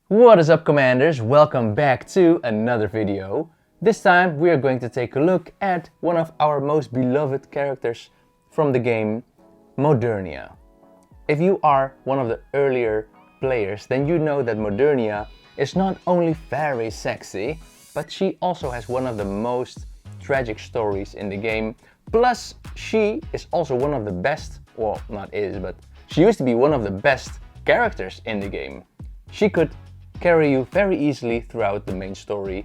What is up, Commanders? Welcome back to another video. This time we are going to take a look at one of our most beloved characters from the game, Modernia. If you are one of the earlier players, then you know that Modernia is not only very sexy, but she also has one of the most tragic stories in the game. Plus, she is also one of the best, well, not is, but she used to be one of the best characters in the game. She could carry you very easily throughout the main story,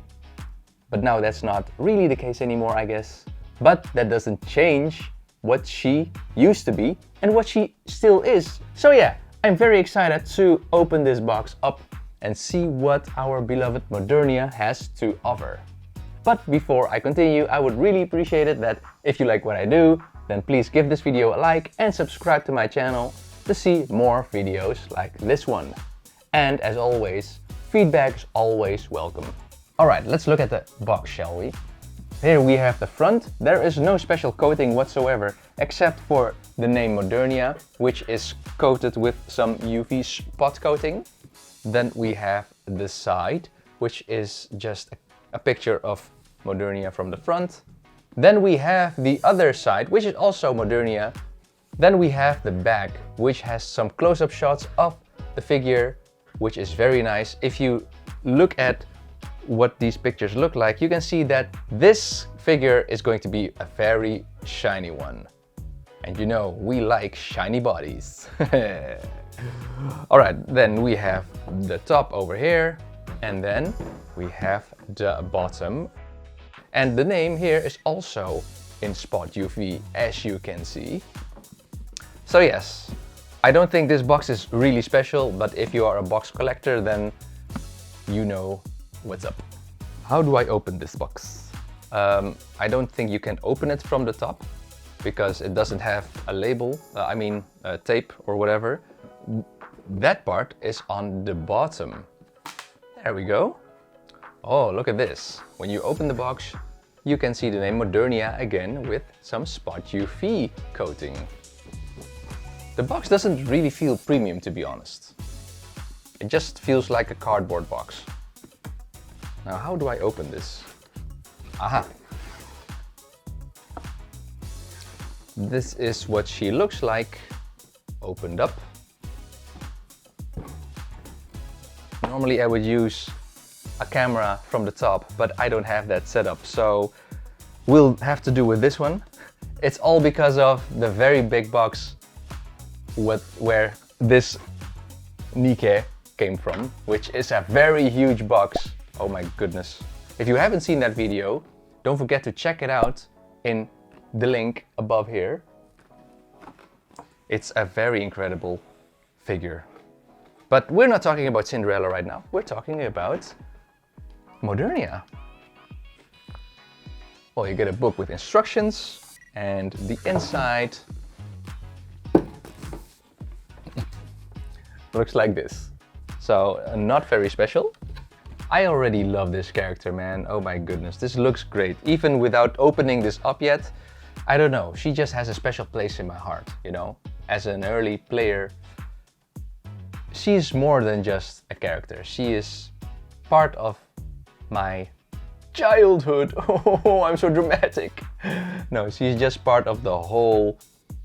but now that's not really the case anymore, I guess. But that doesn't change what she used to be and what she still is. So yeah, I'm very excited to open this box up and see what our beloved Modernia has to offer. But before I continue, I would really appreciate it that if you like what I do, then please give this video a like and subscribe to my channel to see more videos like this one. And as always, feedback is always welcome. Alright, let's look at the box, shall we? Here we have the front. There is no special coating whatsoever except for the name Modernia, which is coated with some UV spot coating. Then we have the side, which is just a picture of Modernia from the front. Then we have the other side, which is also Modernia. Then we have the back, which has some close-up shots of the figure, which is very nice. If you look at what these pictures look like, you can see that this figure is going to be a very shiny one. And you know, we like shiny bodies. Alright, then we have the top over here, and then we have the bottom. And the name here is also in spot UV, as you can see. So yes, I don't think this box is really special, but if you are a box collector, then you know what's up. How do I open this box? I don't think you can open it from the top because it doesn't have a label, tape or whatever. That part is on the bottom. There we go. Oh, look at this. When you open the box, you can see the name Modernia again with some spot UV coating. The box doesn't really feel premium, to be honest. It just feels like a cardboard box. Now, how do I open this? Aha! This is what she looks like, opened up. Normally I would use a camera from the top, but I don't have that set up, so we'll have to do with this one. It's all because of the very big box where this NIKKE came from, which is a very huge box. Oh my goodness. If you haven't seen that video, don't forget to check it out in the link above here. It's a very incredible figure. But we're not talking about Cinderella right now. We're talking about Modernia. Well, you get a book with instructions, and the inside looks like this. So not very special. I already love this character, man. Oh my goodness, this looks great. Even without opening this up yet, I don't know, she just has a special place in my heart, you know? As an early player, she is more than just a character. She is part of my childhood. Oh, I'm so dramatic. No, she's just part of the whole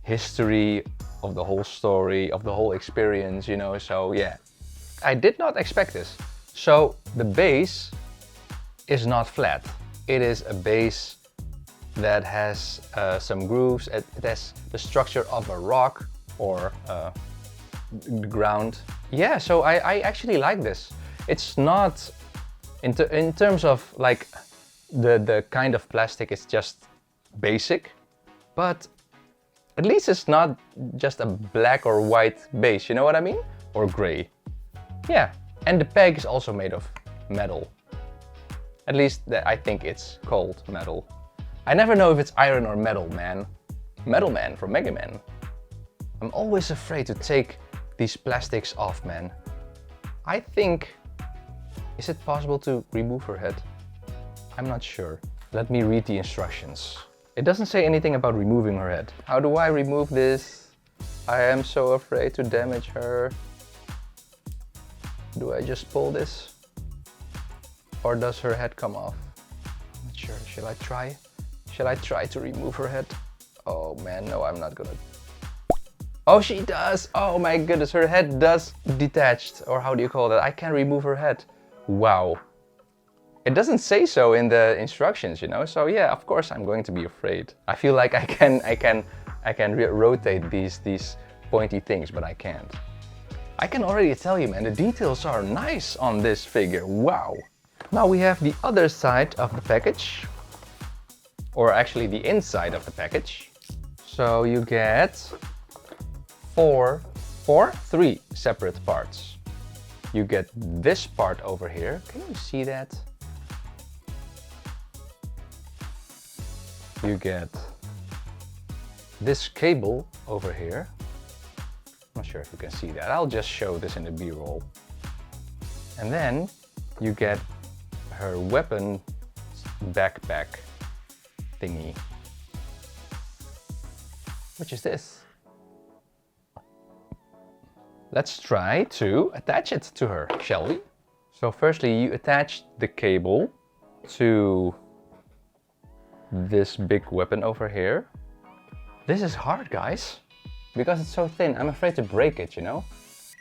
history, of the whole story, of the whole experience, you know? So yeah, I did not expect this. So the base is not flat. It is a base that has some grooves. It has the structure of a rock or the ground. Yeah, so I actually like this. It's not, in terms of like the kind of plastic, it's just basic, but at least it's not just a black or white base, you know what I mean? Or gray. Yeah, and the peg is also made of metal. At least I think it's called metal. I never know if it's iron or metal, man. Metal Man from Mega Man. I'm always afraid to take these plastics off, man. I think, is it possible to remove her head? I'm not sure. Let me read the instructions. It doesn't say anything about removing her head. How do I remove this? I am so afraid to damage her. Do I just pull this? Or does her head come off? I'm not sure. Shall I try? Shall I try to remove her head? Oh man, no, I'm not gonna. Oh, she does! Oh my goodness, her head does detached. Or how do you call that? I can remove her head. Wow. It doesn't say so in the instructions, you know? So yeah, of course I'm going to be afraid. I feel like I can rotate these pointy things, but I can't. I can already tell you, man, the details are nice on this figure. Wow. Now we have the other side of the package. Or actually the inside of the package. So you get three separate parts. You get this part over here. Can you see that? You get this cable over here. I'm not sure if you can see that. I'll just show this in the B-roll. And then you get her weapon backpack thingy. Which is this. Let's try to attach it to her, shall we? So firstly, you attach the cable to this big weapon over here. This is hard, guys, because it's so thin. I'm afraid to break it, you know?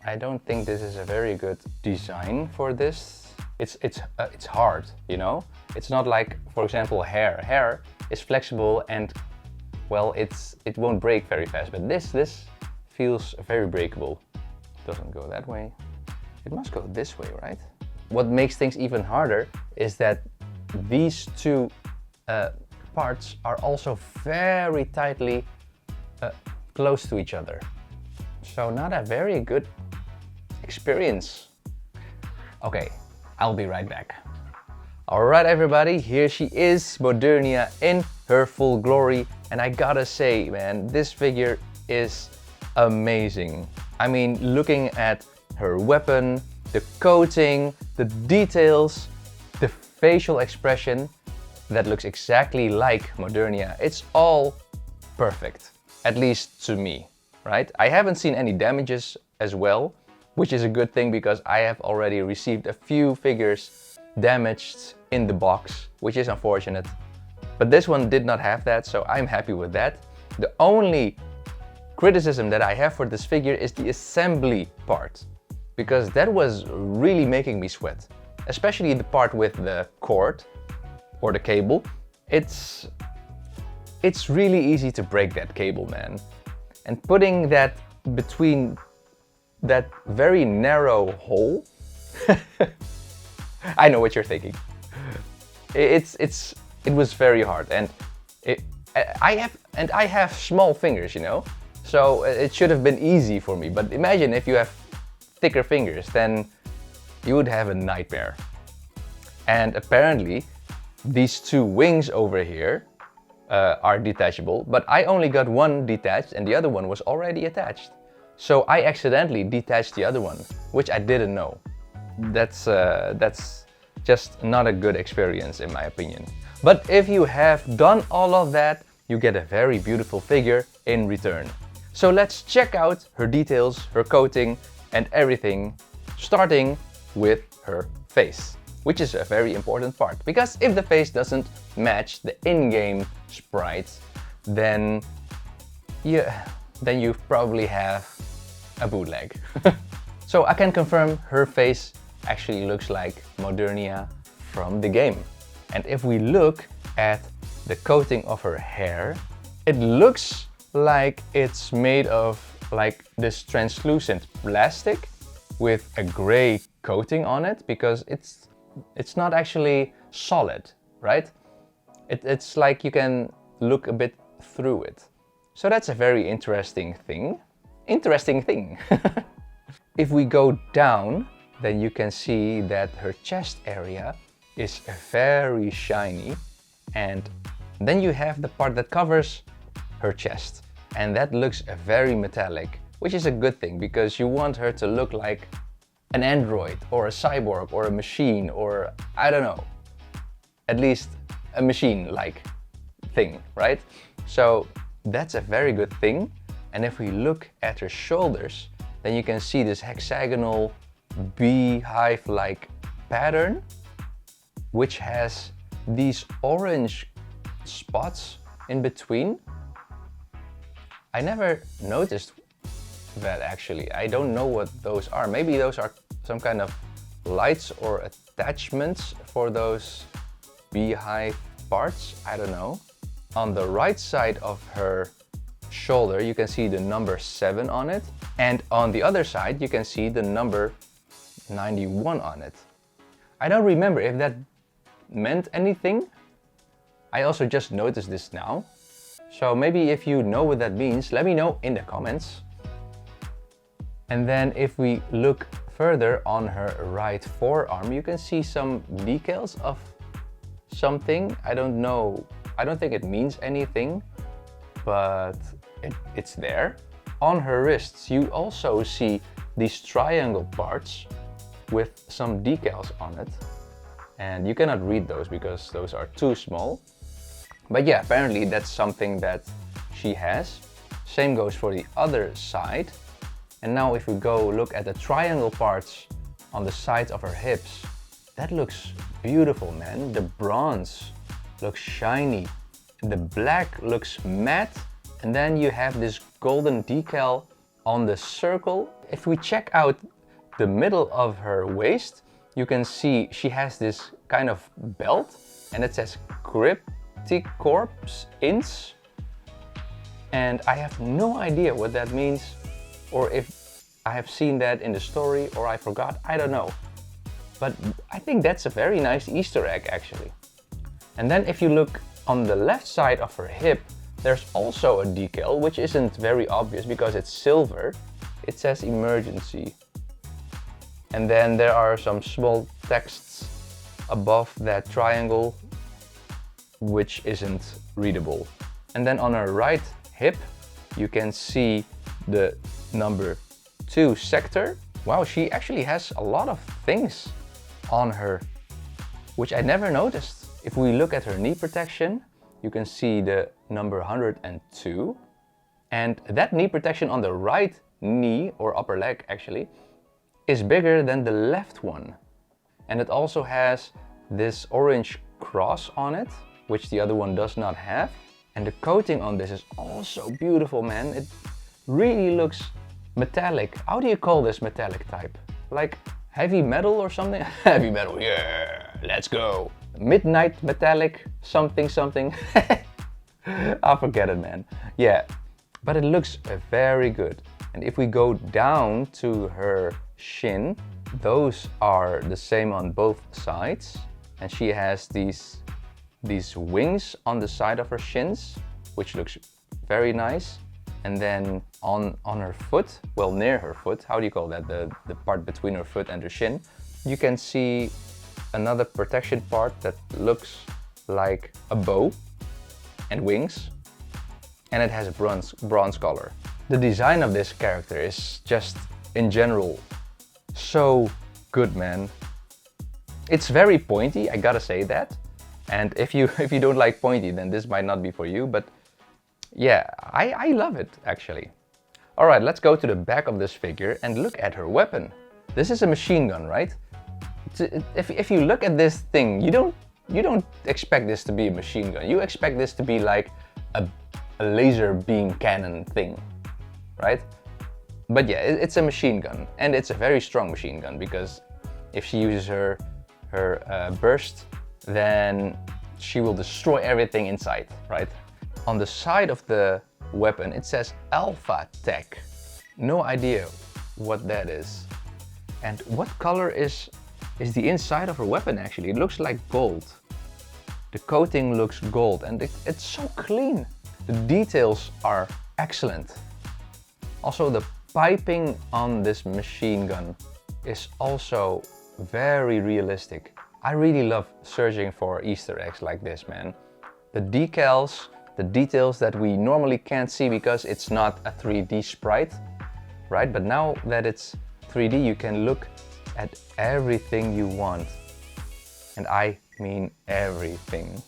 I don't think this is a very good design for this. It's hard, you know? It's not like, for example, hair. Hair is flexible and, well, it won't break very fast, but this feels very breakable. Doesn't go that way. It must go this way, right? What makes things even harder is that these two parts are also very tightly close to each other. So not a very good experience. Okay, I'll be right back. Alright everybody, here she is, Modernia in her full glory. And I gotta say, man, this figure is amazing. I mean, looking at her weapon, the coating, the details, the facial expression that looks exactly like Modernia. It's all perfect, at least to me, right? I haven't seen any damages as well, which is a good thing because I have already received a few figures damaged in the box, which is unfortunate. But this one did not have that, so I'm happy with that. The only criticism that I have for this figure is the assembly part, because that was really making me sweat, especially the part with the cord or the cable. It's really easy to break that cable, man. And putting that between that very narrow hole, I know what you're thinking. It was very hard, and I have small fingers, you know. So it should have been easy for me, but imagine if you have thicker fingers, then you would have a nightmare. And apparently these two wings over here are detachable, but I only got one detached and the other one was already attached. So I accidentally detached the other one, which I didn't know. That's just not a good experience in my opinion. But if you have done all of that, you get a very beautiful figure in return. So let's check out her details, her coating and everything, starting with her face, which is a very important part. Because if the face doesn't match the in-game sprites, then you probably have a bootleg. So I can confirm her face actually looks like Modernia from the game. And if we look at the coating of her hair, it looks like it's made of like this translucent plastic with a gray coating on it, because it's not actually solid, right? It's like you can look a bit through it. So that's a very interesting thing. If we go down, then you can see that her chest area is very shiny, and then you have the part that covers her chest, and that looks very metallic, which is a good thing because you want her to look like an android or a cyborg or a machine, or I don't know, at least a machine-like thing, right? So that's a very good thing. And if we look at her shoulders, then you can see this hexagonal beehive-like pattern, which has these orange spots in between. I never noticed that actually. I don't know what those are. Maybe those are some kind of lights or attachments for those beehive parts. I don't know. On the right side of her shoulder, you can see the number 7 on it. And on the other side, you can see the number 91 on it. I don't remember if that meant anything. I also just noticed this now. So maybe if you know what that means, let me know in the comments. And then if we look further on her right forearm, you can see some decals of something. I don't know. I don't think it means anything, but it's there. On her wrists, you also see these triangle parts with some decals on it. And you cannot read those because those are too small. But yeah, apparently that's something that she has. Same goes for the other side. And now if we go look at the triangle parts on the sides of her hips, that looks beautiful, man. The bronze looks shiny. The black looks matte. And then you have this golden decal on the circle. If we check out the middle of her waist, you can see she has this kind of belt and it says Crypticorps Inch. And I have no idea what that means, or if I have seen that in the story or I forgot, I don't know. But I think that's a very nice Easter egg actually. And then if you look on the left side of her hip, there's also a decal, which isn't very obvious because it's silver. It says emergency. And then there are some small texts above that triangle, which isn't readable. And then on her right hip, you can see the number 2 sector. Wow, she actually has a lot of things on her, which I never noticed. If we look at her knee protection, you can see the number 102. And that knee protection on the right knee, or upper leg actually, is bigger than the left one. And it also has this orange cross on it, which the other one does not have. And the coating on this is also beautiful, man. It really looks metallic. How do you call this metallic type? Like heavy metal or something? Heavy metal, yeah, let's go. Midnight metallic something something. I forget it, man. Yeah, but it looks very good. And if we go down to her shin, those are the same on both sides. And she has these wings on the side of her shins, which looks very nice. And then on her foot, well, near her foot, how do you call that? The part between her foot and her shin, you can see another protection part that looks like a bow and wings. And it has a bronze color. The design of this character is just, in general, so good, man. It's very pointy, I gotta say that. And if you don't like pointy, then this might not be for you, but yeah, I love it actually. Alright, let's go to the back of this figure and look at her weapon. This is a machine gun, right? If you look at this thing, you don't expect this to be a machine gun. You expect this to be like a laser beam cannon thing, right? But yeah, it's a machine gun, and it's a very strong machine gun because if she uses her burst, then she will destroy everything inside, right? On the side of the weapon, it says Alpha Tech. No idea what that is. And what color is the inside of her weapon actually? It looks like gold. The coating looks gold and it's so clean. The details are excellent. Also, the piping on this machine gun is also very realistic. I really love searching for Easter eggs like this, man. The decals, the details that we normally can't see because it's not a 3D sprite, right? But now that it's 3D, you can look at everything you want. And I mean everything.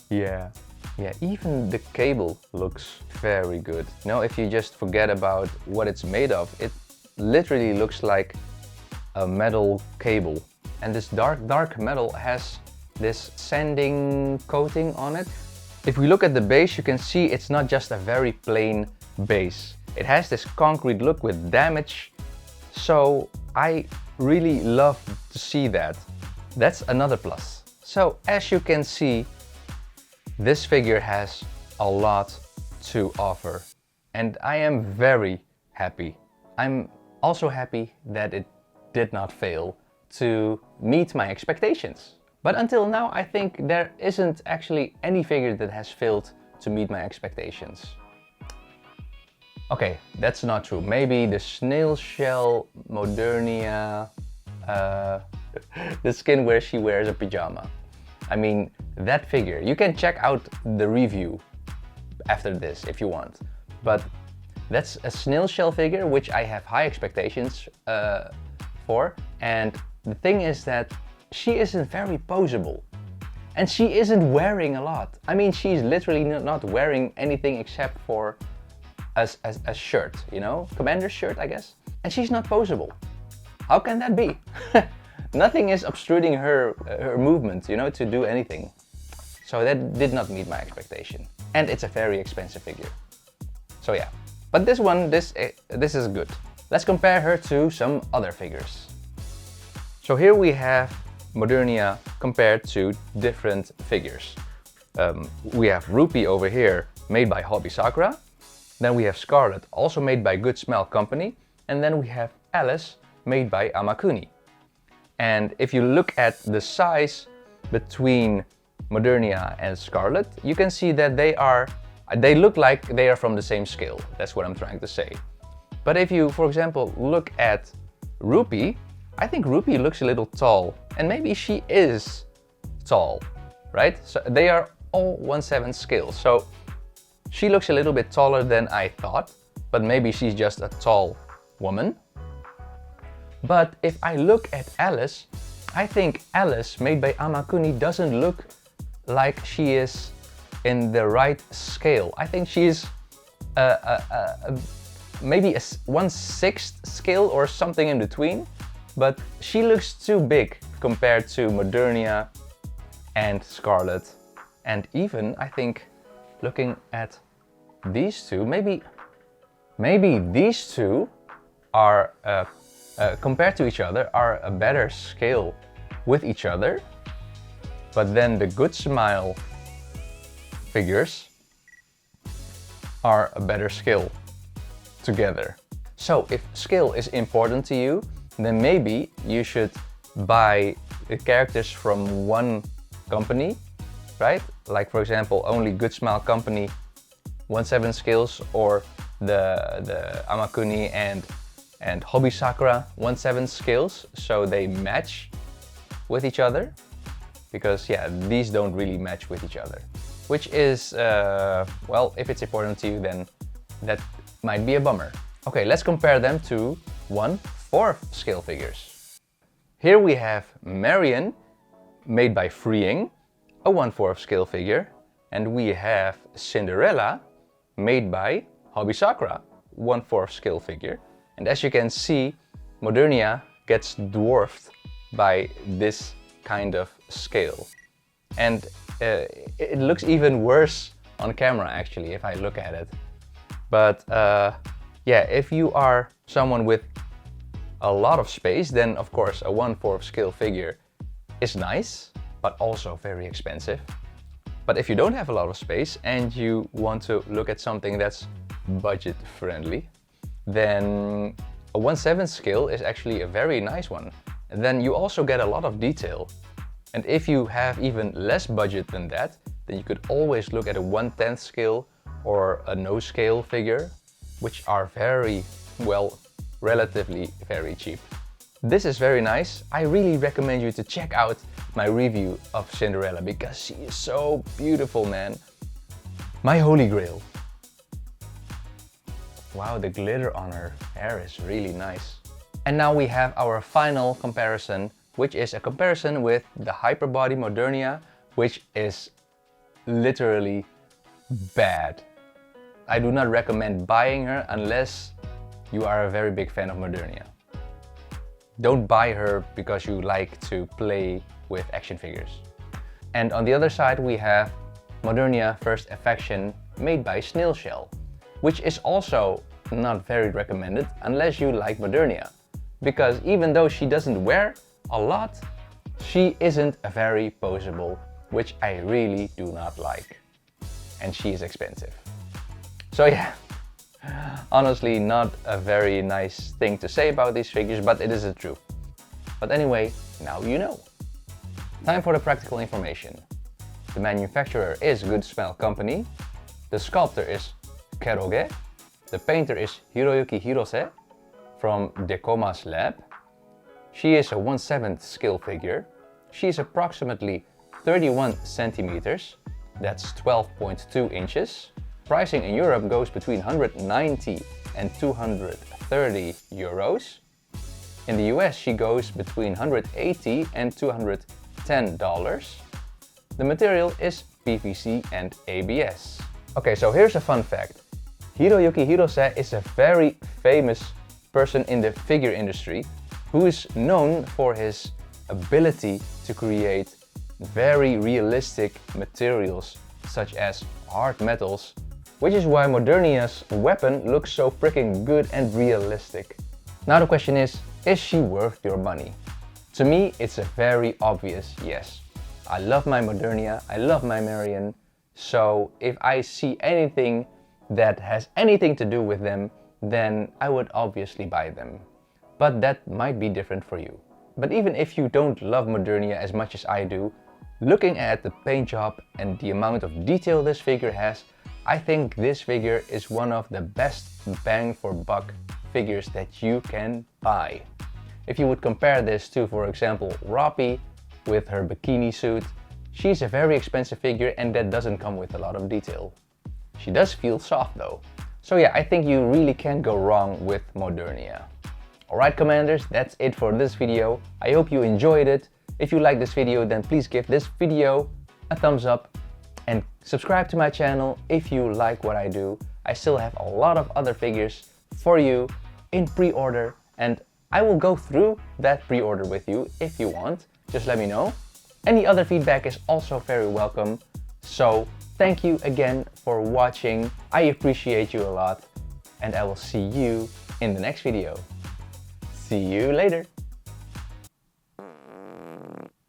Yeah, even the cable looks very good. You know, if you just forget about what it's made of, it literally looks like a metal cable. And this dark metal has this sanding coating on it. If we look at the base, you can see it's not just a very plain base. It has this concrete look with damage. So I really love to see that. That's another plus. So as you can see, this figure has a lot to offer. And I am very happy. I'm also happy that it did not fail to meet my expectations. But until now, I think there isn't actually any figure that has failed to meet my expectations. Okay, that's not true. Maybe the snail shell Modernia, the skin where she wears a pajama. I mean, that figure, you can check out the review after this if you want. But that's a snail shell figure, which I have high expectations for. And the thing is that she isn't very poseable. And she isn't wearing a lot. I mean, she's literally not wearing anything except for a shirt, you know? Commander's shirt, I guess. And she's not poseable. How can that be? Nothing is obstructing her movement, you know, to do anything. So that did not meet my expectation. And it's a very expensive figure. So yeah. But this one, this is good. Let's compare her to some other figures. So here we have Modernia compared to different figures. We have Rupee over here, made by Hobby Sakura. Then we have Scarlet, also made by Good Smell Company. And then we have Alice, made by Amakuni. And if you look at the size between Modernia and Scarlet, you can see that they look like they are from the same scale. That's what I'm trying to say. But if you, for example, look at Rupee, I think Rupee looks a little tall. And maybe she is tall, right? So they are all 1/7 scale. So she looks a little bit taller than I thought, but maybe she's just a tall woman. But if I look at Alice, I think Alice, made by Amakuni, doesn't look like she is in the right scale. I think she's maybe a 1/6 scale or something in between, but she looks too big compared to Modernia and Scarlet. And even, I think, looking at these two, maybe these two are compared to each other are a better scale with each other, but then the Good Smile figures are a better scale together. So if scale is important to you, then maybe you should buy the characters from one company, right? Like for example, only Good Smile Company 1/7 scales, or the Amakuni and Hobby Sakura 1/7 scales, so they match with each other. Because yeah, these don't really match with each other. Which is, well, if it's important to you, then that might be a bummer. Okay, let's compare them to 1/4 scale figures. Here we have Marion, made by Freeing, a 1/4 scale figure. And we have Cinderella, made by Hobby Sakura, 1/4 scale figure. And as you can see, Modernia gets dwarfed by this kind of scale. And it looks even worse on camera actually, if I look at it. But yeah, if you are someone with a lot of space, then of course a 1/4 scale figure is nice, but also very expensive. But if you don't have a lot of space and you want to look at something that's budget friendly, then a 1/7 scale is actually a very nice one. And then you also get a lot of detail. And if you have even less budget than that, then you could always look at a 1/10 scale or a no scale figure, which are very, well, relatively very cheap. This is very nice. I really recommend you to check out my review of Cinderella because she is so beautiful, man. My holy grail. Wow, the glitter on her hair is really nice. And now we have our final comparison, which is a comparison with the Hyperbody Modernia, which is literally bad. I do not recommend buying her unless you are a very big fan of Modernia. Don't buy her because you like to play with action figures. And on the other side we have Modernia First Affection made by Snail Shell, which is also not very recommended unless you like Modernia. Because even though she doesn't wear a lot, she isn't very poseable, which I really do not like. And she is expensive. So yeah, honestly not a very nice thing to say about these figures, but it is the truth. But anyway, now you know. Time for the practical information. The manufacturer is Good Smell Company. The sculptor is Keroge. The painter is Hiroyuki Hirose from Dekoma's lab. She is a 1/7 scale figure. She is approximately 31 centimeters. That's 12.2 inches. Pricing in Europe goes between 190 and 230 euros. In the US she goes between 180 and 210 dollars. The material is PVC and ABS. Okay, so here's a fun fact. Hiroyuki Hirose is a very famous person in the figure industry who is known for his ability to create very realistic materials such as hard metals, which is why Modernia's weapon looks so freaking good and realistic. Now the question is she worth your money? To me, it's a very obvious yes. I love my Modernia, I love my Marion, so if I see anything that has anything to do with them, then I would obviously buy them. But that might be different for you. But even if you don't love Modernia as much as I do, looking at the paint job and the amount of detail this figure has, I think this figure is one of the best bang for buck figures that you can buy. If you would compare this to, for example, Roppy with her bikini suit, she's a very expensive figure and that doesn't come with a lot of detail. She does feel soft though. So yeah, I think you really can't go wrong with Modernia. Alright commanders, that's it for this video. I hope you enjoyed it. If you like this video, then please give this video a thumbs up and subscribe to my channel if you like what I do. I still have a lot of other figures for you in pre-order and I will go through that pre-order with you if you want. Just let me know. Any other feedback is also very welcome. So thank you again for watching. I appreciate you a lot and I will see you in the next video. See you later.